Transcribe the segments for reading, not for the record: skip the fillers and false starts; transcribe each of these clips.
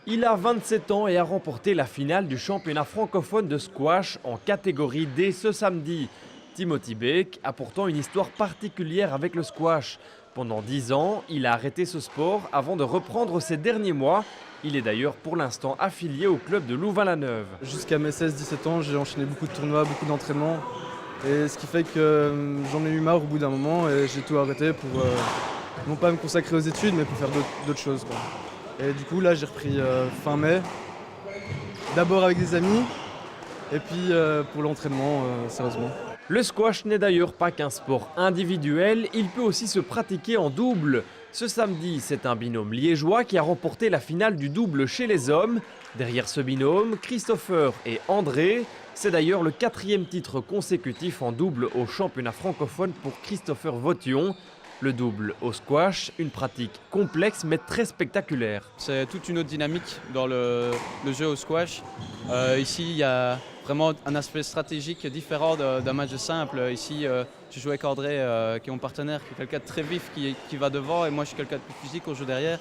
Il a 27 ans et a remporté la finale du championnat francophone de squash en catégorie D ce samedi. Timothy Beck a pourtant une histoire particulière avec le squash. Pendant 10 ans, il a arrêté ce sport avant de reprendre ces derniers mois. Il est d'ailleurs pour l'instant affilié au club de Louvain-la-Neuve. Jusqu'à mes 16-17 ans, j'ai enchaîné beaucoup de tournois, beaucoup d'entraînements. Et ce qui fait que j'en ai eu marre au bout d'un moment et j'ai tout arrêté pour non pas me consacrer aux études, mais pour faire d'autres choses, quoi. Et du coup, là, j'ai repris fin mai, d'abord avec des amis, et puis pour l'entraînement, sérieusement. Le squash n'est d'ailleurs pas qu'un sport individuel, il peut aussi se pratiquer en double. Ce samedi, c'est un binôme liégeois qui a remporté la finale du double chez les hommes. Derrière ce binôme, Christopher et André. C'est d'ailleurs le 4e titre consécutif en double au championnat francophone pour Christopher Vaution. Le double au squash, une pratique complexe mais très spectaculaire. C'est toute une autre dynamique dans le jeu au squash. Ici, il y a vraiment un aspect stratégique différent d'un match simple. Ici, je joue avec André, qui est mon partenaire, qui est quelqu'un de très vif, qui va devant, et moi je suis quelqu'un de plus physique, on joue derrière.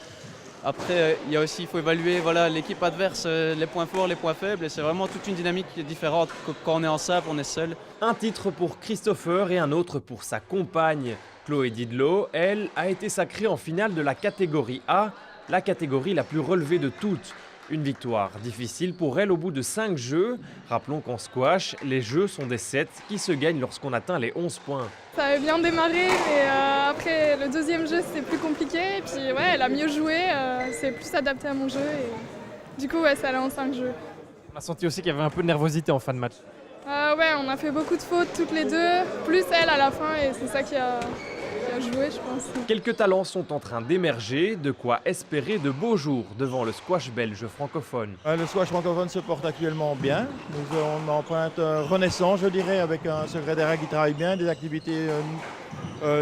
Après, il faut évaluer l'équipe adverse, les points forts, les points faibles, et c'est vraiment toute une dynamique différente. Quand on est en simple, on est seul. Un titre pour Christopher et un autre pour sa compagne. Chloé Didlot, elle, a été sacrée en finale de la catégorie A, la catégorie la plus relevée de toutes. Une victoire difficile pour elle au bout de 5 jeux. Rappelons qu'en squash, les jeux sont des sets qui se gagnent lorsqu'on atteint les 11 points. Ça avait bien démarré, mais après le deuxième jeu c'était plus compliqué. Et puis ouais, elle a mieux joué, c'est plus adapté à mon jeu. Et du coup, ouais, ça allait en 5 jeux. On a senti aussi qu'il y avait un peu de nervosité en fin de match. Ouais, on a fait beaucoup de fautes toutes les deux, plus elle à la fin, et c'est ça qui a joué, je pense. Quelques talents sont en train d'émerger, de quoi espérer de beaux jours devant le squash belge francophone. Le squash francophone se porte actuellement bien. On emprunte renaissance, je dirais, avec un secrétariat qui travaille bien, des activités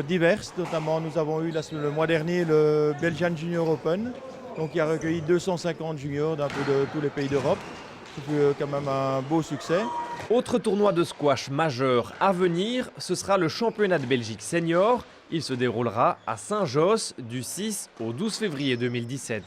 diverses. Notamment, nous avons eu le mois dernier le Belgian Junior Open, donc qui a recueilli 250 juniors d'un peu de tous les pays d'Europe. C'est quand même un beau succès. Autre tournoi de squash majeur à venir, ce sera le championnat de Belgique senior. Il se déroulera à Saint-Josse du 6 au 12 février 2017.